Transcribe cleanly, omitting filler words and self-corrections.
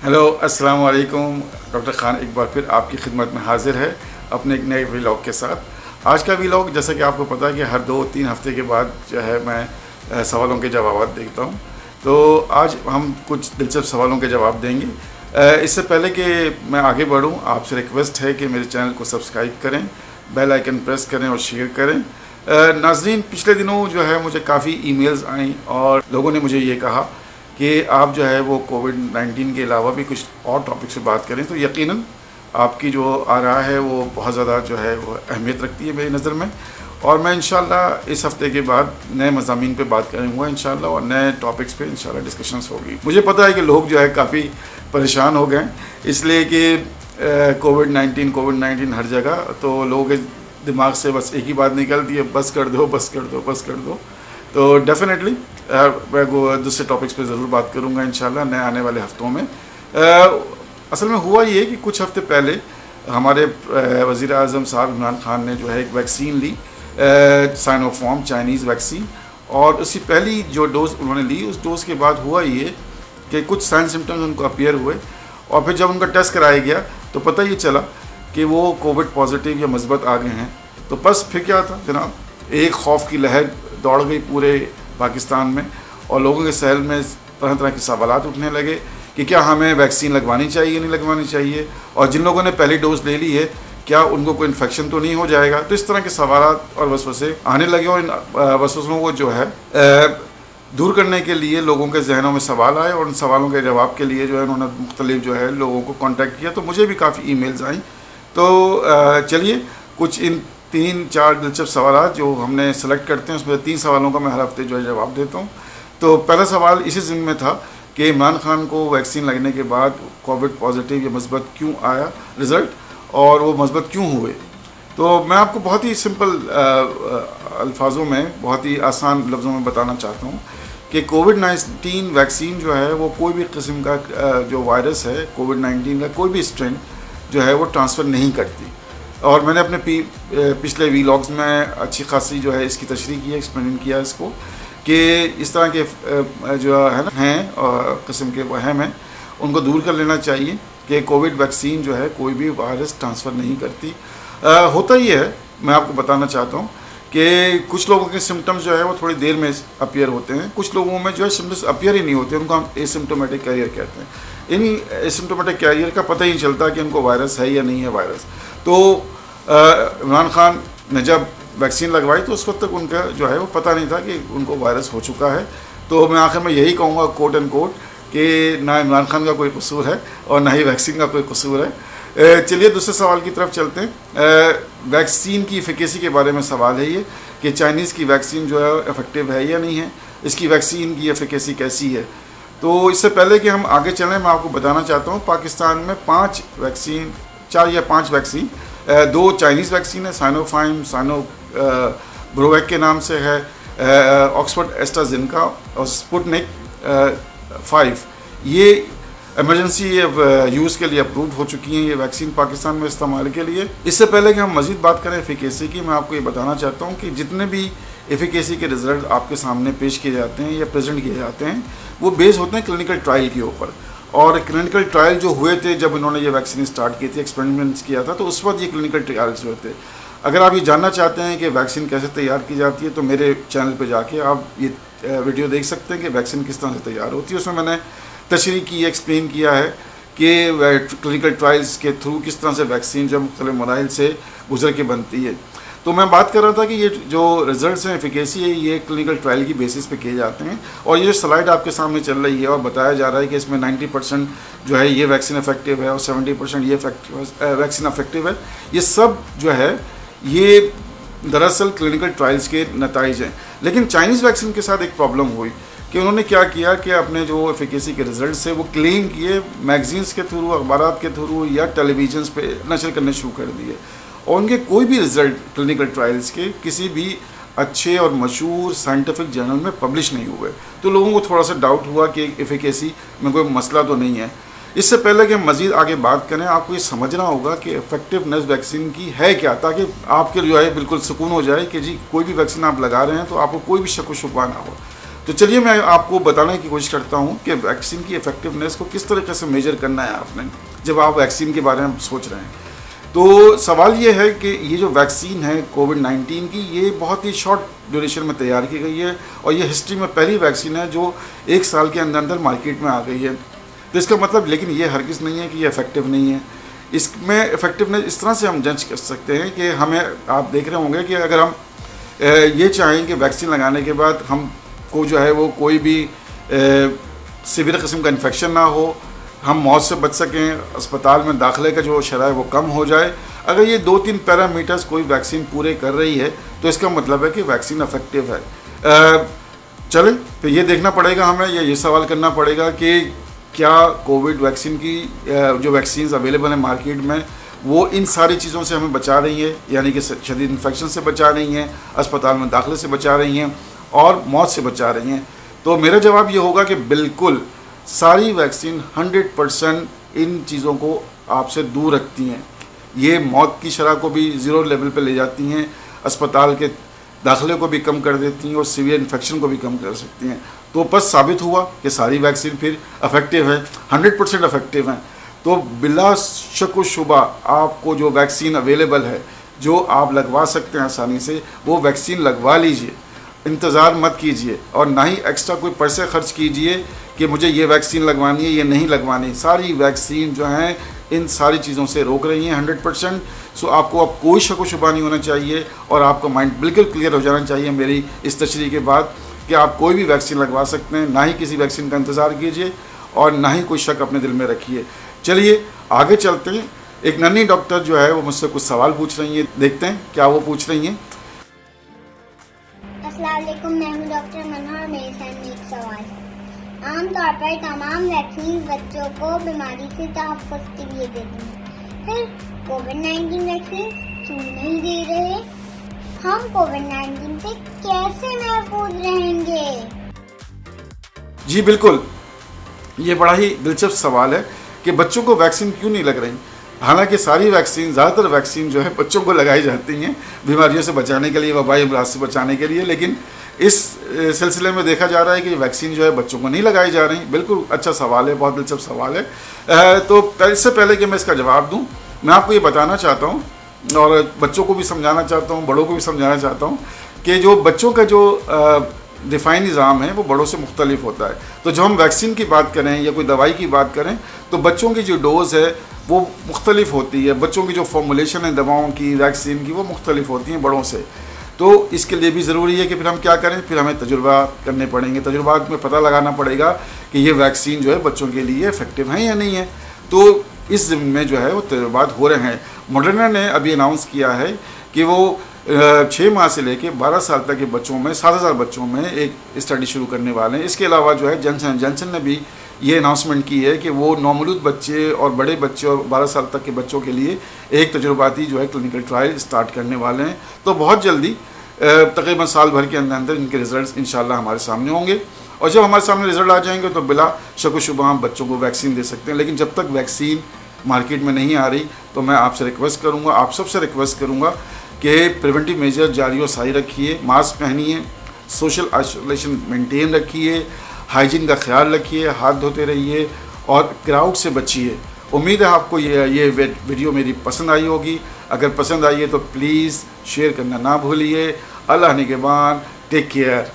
Hello अस्सलाम वालेकुम। Doctor Khan एक बार फिर आपकी खिदमत में हाजिर है अपने एक नए व्लॉग के साथ। आज का व्लॉग जैसा कि आपको पता है कि हर 2-3 हफ्ते के बाद जो है मैं सवालों के जवाब देखता हूं, तो आज हम कुछ दिलचस्प सवालों के जवाब देंगे। इससे पहले कि मैं आगे बढ़ूं, आपसे रिक्वेस्ट है कि मेरे चैनल को सब्सक्राइब करें, बेल आइकन प्रेस करें और शेयर करें। नाजरीन, पिछले दिनों जो है मुझे काफ़ी ईमेल्स आई और लोगों ने मुझे ये कहा कि आप जो है वो कोविड-19 के अलावा भी कुछ और टॉपिक से बात करें, तो यकीनन आपकी जो आ रहा है वो बहुत ज़्यादा जो है वो अहमियत रखती है मेरी नज़र में। और मैं इंशाल्लाह इस हफ्ते के बाद नए मज़ामीन पे बात करूँगा इंशाल्लाह, और नए टॉपिक्स पे इंशाल्लाह डिस्कशंस होगी। मुझे पता है कि लोग जो है काफ़ी परेशान हो गए, इसलिए कि कोविड-19 हर जगह, तो लोगों के दिमाग से बस एक ही बात निकलती है, बस कर दो बस कर दो बस कर दो। तो डेफिनेटली मैं दूसरे टॉपिक्स पे ज़रूर बात करूँगा इंशाल्लाह नए आने वाले हफ्तों में। असल में हुआ ये कि कुछ हफ्ते पहले हमारे वज़ीर आज़म साहब इमरान खान ने जो है एक वैक्सीन ली, साइनोफार्म चाइनीज़ वैक्सीन, और उसकी पहली जो डोज़ उन्होंने ली, उस डोज़ के बाद हुआ ये कि कुछ साइन सिम्टम्स उनको अपीयर हुए, और फिर जब उनका टेस्ट कराया गया तो पता ये चला कि वो कोविड पॉजिटिव या मस्बत आ गए हैं। तो बस फिर क्या था जनाब, एक खौफ की लहर दौड़ गई पूरे पाकिस्तान में, और लोगों के सहल में तरह तरह के सवालात उठने लगे कि क्या हमें वैक्सीन लगवानी चाहिए नहीं लगवानी चाहिए, और जिन लोगों ने पहली डोज ले ली है क्या उनको कोई इन्फेक्शन तो नहीं हो जाएगा। तो इस तरह के सवालात और वसवसे आने लगे, और इन वसवसों को जो है दूर करने के लिए लोगों के जहनों में सवाल आए, और उन सवालों के जवाब के लिए जो है उन्होंने मुख्तलिफ जो है लोगों को कॉन्टैक्ट किया। तो मुझे भी काफ़ी ईमेल्स आई। तो चलिए कुछ इन 3-4 दिलचस्प सवाल जो हमने सेलेक्ट करते हैं, उसमें 3 सवालों का मैं हर हफ्ते जो है जवाब देता हूँ। तो पहला सवाल इसी ज़िम्न में था कि इमरान खान को वैक्सीन लगने के बाद कोविड पॉजिटिव या मस्बत क्यों आया रिज़ल्ट, और वो मस्बत क्यों हुए। तो मैं आपको बहुत ही सिंपल अल्फाजों में, बहुत ही आसान लफ्ज़ों में बताना चाहता हूँ कि कोविड-19 वैक्सीन जो है वो कोई भी किस्म का जो वायरस है कोविड-19 का कोई भी स्ट्रेन जो है वो ट्रांसफ़र नहीं करती। और मैंने अपने पिछले व्लॉग्स में अच्छी खासी जो है इसकी तशरीह की है, एक्सप्लेन किया इसको कि इस तरह के जो है ना हैं किस्म के वहम हैं, उनको दूर कर लेना चाहिए कि कोविड वैक्सीन जो है कोई भी वायरस ट्रांसफ़र नहीं करती। होता ही है, मैं आपको बताना चाहता हूँ कि कुछ लोगों के सिम्टम्स जो है वो थोड़ी देर में अपीयर होते हैं, कुछ लोगों में जो है सिम्टम्स अपीयर ही नहीं होते, उनको हम एसिम्टोमेटिक कैरियर कहते हैं। इन एसिम्टोमेटिक कैरियर का पता ही नहीं चलता कि उनको वायरस है या नहीं है वायरस। तो इमरान खान ने जब वैक्सीन लगवाई तो उस वक्त तक उनका जो है वो पता नहीं था कि उनको वायरस हो चुका है। तो मैं आखिर में यही कहूँगा कोट एंड कोट कि ना इमरान खान का कोई कसूर है और ना ही वैक्सीन का कोई कसूर है। चलिए दूसरे सवाल की तरफ चलते हैं। वैक्सीन की एफिकेसी के बारे में सवाल है ये कि चाइनीज़ की वैक्सीन जो है इफेक्टिव है या नहीं है, इसकी वैक्सीन की एफिकेसी कैसी है। तो इससे पहले कि हम आगे चलें, मैं आपको बताना चाहता हूँ पाकिस्तान में 4 या 5 वैक्सीन, 2 चाइनीज़ वैक्सीन है, साइनोफार्म ब्रोवैक के नाम से है, ऑक्सफोर्ड एस्ट्राजेनेका और स्पुतनिक 5, ये इमरजेंसी यूज़ के लिए अप्रूव हो चुकी हैं ये वैक्सीन पाकिस्तान में इस्तेमाल के लिए। इससे पहले कि हम मज़ीद बात करें एफिकेसी की, मैं आपको ये बताना चाहता हूँ कि जितने भी एफिकेसी के रिजल्ट आपके सामने पेश किए जाते हैं या प्रेजेंट किए जाते हैं वो बेस होते हैं क्लिनिकल ट्रायल के ऊपर। और क्लिनिकल ट्रायल जो हुए थे जब इन्होंने ये वैक्सीन स्टार्ट की थी, एक्सपेरिमेंट्स किया था, तो उस वक्त ये क्लिनिकल ट्रायल्स हुए थे। अगर आप ये जानना चाहते हैं कि वैक्सीन कैसे तैयार की जाती है तो मेरे चैनल पे जाके आप ये वीडियो देख सकते हैं कि वैक्सीन किस तरह से तैयार होती है। उसमें मैंने तशरीह की, एक्सप्लेन किया है कि क्लिनिकल ट्रायल्स के थ्रू किस तरह से वैक्सीन जो मुख्तलिफ मराहिल से गुजर के बनती है। तो मैं बात कर रहा था कि ये जो रिजल्ट्स हैं एफिकेसी है ये क्लिनिकल ट्रायल की बेसिस पे किए जाते हैं। और ये जो स्लाइड आपके सामने चल रही है और बताया जा रहा है कि इसमें 90% जो है ये वैक्सीन इफेक्टिव है और 70% ये वैक्सीन इफेक्टिव है, ये सब जो है ये दरअसल क्लिनिकल ट्रायल्स के नताइज हैं। लेकिन चाइनीज़ वैक्सीन के साथ एक प्रॉब्लम हुई कि उन्होंने क्या किया कि अपने जो एफिकेसी के रिजल्ट्स है वो क्लेम किए मैगजीन्स के थ्रू, अखबारात के थ्रू या टेलीविजन पे नशर करने शुरू कर दिए, और उनके कोई भी रिजल्ट क्लिनिकल ट्रायल्स के किसी भी अच्छे और मशहूर साइंटिफिक जर्नल में पब्लिश नहीं हुए। तो लोगों को थोड़ा सा डाउट हुआ कि एफिकेसी में कोई मसला तो नहीं है। इससे पहले कि हम मज़ीद आगे बात करें, आपको ये समझना होगा कि इफेक्टिवनेस वैक्सीन की है क्या, ताकि आपके जो है बिल्कुल सुकून हो जाए कि जी कोई भी वैक्सीन आप लगा रहे हैं तो आपको कोई भी शक व शुबा ना हो। तो चलिए मैं आपको बताने की कोशिश करता हूँ कि वैक्सीन की इफेक्टिवनेस को किस तरीके से मेजर करना है आपने जब आप वैक्सीन के बारे में सोच रहे हैं। तो सवाल ये है कि ये जो वैक्सीन है कोविड-19 की, ये बहुत ही शॉर्ट ड्यूरेशन में तैयार की गई है और ये हिस्ट्री में पहली वैक्सीन है जो 1 साल के अंदर अंदर मार्केट में आ गई है। तो इसका मतलब, लेकिन ये हरगिज़ नहीं है कि ये इफेक्टिव नहीं है। इसमें इफेक्टिवनेस इस तरह से हम जज कर सकते हैं कि हमें, आप देख रहे होंगे कि अगर हम ये चाहें कि वैक्सीन लगाने के बाद हमको जो है वो कोई भी सीवियर किस्म का इन्फेक्शन ना हो, हम मौत से बच सकें, अस्पताल में दाखिले का जो शरह है वो कम हो जाए, अगर ये 2-3 पैरामीटर्स कोई वैक्सीन पूरे कर रही है तो इसका मतलब है कि वैक्सीन इफेक्टिव है। चले तो ये देखना पड़ेगा हमें, ये सवाल करना पड़ेगा कि क्या कोविड वैक्सीन की जो वैक्सीन अवेलेबल है मार्केट में वो इन सारी चीज़ों से हमें बचा रही है, यानी कि शदीद इन्फेक्शन से बचा रही हैं, अस्पताल में दाखिले से बचा रही हैं और मौत से बचा रही हैं। तो मेरा जवाब ये होगा कि बिल्कुल सारी वैक्सीन 100% इन चीज़ों को आपसे दूर रखती हैं। ये मौत की शरह को भी ज़ीरो लेवल पे ले जाती हैं, अस्पताल के दाखिले को भी कम कर देती हैं और सीवियर इन्फेक्शन को भी कम कर सकती हैं। तो बस साबित हुआ कि सारी वैक्सीन फिर इफेक्टिव है, 100% इफेक्टिव हैं। तो बिला शक व शुबा आपको जो वैक्सीन अवेलेबल है, जो आप लगवा सकते हैं आसानी से, वो वैक्सीन लगवा लीजिए। इंतज़ार मत कीजिए और ना ही एक्स्ट्रा कोई पैसे खर्च कीजिए कि मुझे ये वैक्सीन लगवानी है, ये नहीं लगवानी। सारी वैक्सीन जो हैं इन सारी चीज़ों से रोक रही हैं 100%। सो आपको अब कोई शक व शुबा नहीं होना चाहिए और आपका माइंड बिल्कुल क्लियर हो जाना चाहिए मेरी इस तशरीह के बाद कि आप कोई भी वैक्सीन लगवा सकते हैं। ना ही किसी वैक्सीन का इंतज़ार कीजिए और ना ही कोई शक अपने दिल में रखिए। चलिए आगे चलते हैं। एक नन्ही डॉक्टर जो है वो मुझसे कुछ सवाल पूछ रही हैं, देखते हैं क्या वो पूछ रही हैं। अस्सलाम वालेकुम, मैं हूँ डॉक्टर मनोहर और मेरे सामने एक सवाल है। आमतौर पर तमाम वैक्सीन बच्चों को बीमारी से तहफ़्फ़ुज़ के लिए देती हैं, फिर कोविड-19 वैक्सीन क्यों नहीं दे रहे? हम कोविड-19 से कैसे महफूज रहेंगे? जी बिल्कुल, ये बड़ा ही दिलचस्प सवाल है कि बच्चों को वैक्सीन क्यों नहीं लग रही। हालांकि सारी वैक्सीन, ज़्यादातर वैक्सीन जो है बच्चों को लगाई जाती हैं बीमारियों से बचाने के लिए, वबाई अमराज से बचाने के लिए, लेकिन इस सिलसिले में देखा जा रहा है कि वैक्सीन जो है बच्चों को नहीं लगाई जा रही। बिल्कुल अच्छा सवाल है, बहुत दिलचस्प सवाल है। तो इससे पहले कि मैं इसका जवाब दूँ, मैं आपको ये बताना चाहता हूँ और बच्चों को भी समझाना चाहता हूँ, बड़ों को भी समझाना चाहता हूँ कि जो बच्चों का जो दिफाई निज़ाम है वो बड़ों से मुख्तलिफ होता है। तो जब हम वैक्सीन की बात करें या कोई दवाई की बात करें तो बच्चों की जो डोज़ है वो मुख्तलिफ होती है, बच्चों की जो फॉर्मुलेशन है दवाओं की, वैक्सीन की, वो मुख्तलिफ होती हैं बड़ों से। तो इसके लिए भी ज़रूरी है कि फिर हम क्या करें, फिर हमें तजुर्बा करने पड़ेंगे, तजुर्बात में पता लगाना पड़ेगा कि ये वैक्सीन जो है बच्चों के लिए इफेक्टिव है या नहीं है। तो इस ज़िम्मे में जो है वो तजुर्बात हो रहे हैं। मॉडर्ना ने अभी अनाउंस किया है कि वो 6 माह से लेकर 12 साल तक के बच्चों में 7,000 बच्चों में एक स्टडी शुरू करने वाले हैं। इसके अलावा जो है जॉनसन ने भी ये अनाउंसमेंट की है कि वो नौमौलूद बच्चे और बड़े बच्चे और 12 साल तक के बच्चों के लिए एक तजुर्बाती जो है क्लिनिकल ट्रायल स्टार्ट करने वाले हैं। तो बहुत जल्दी तकरीबन साल भर के अंदर अंदर इनके रिजल्ट्स इंशाल्लाह हमारे सामने होंगे और जब हमारे सामने रिजल्ट आ जाएंगे तो बिला शक व शुबा हम बच्चों को वैक्सीन दे सकते हैं। लेकिन जब तक वैक्सीन मार्केट में नहीं आ रही तो मैं आपसे रिक्वेस्ट करूँगा, आप सबसे रिक्वेस्ट करूँगा कि प्रिवेंटिव मेजर जारी और सारी रखिए, मास्क पहनिए, सोशल आइसोलेशन मेंटेन रखिए, हाइजीन का ख्याल रखिए, हाथ धोते रहिए और क्राउड से बचिए। उम्मीद है आपको ये वीडियो मेरी पसंद आई होगी। अगर पसंद आई है तो प्लीज़ शेयर करना ना भूलिए। अल्लाह निगहबान, टेक केयर।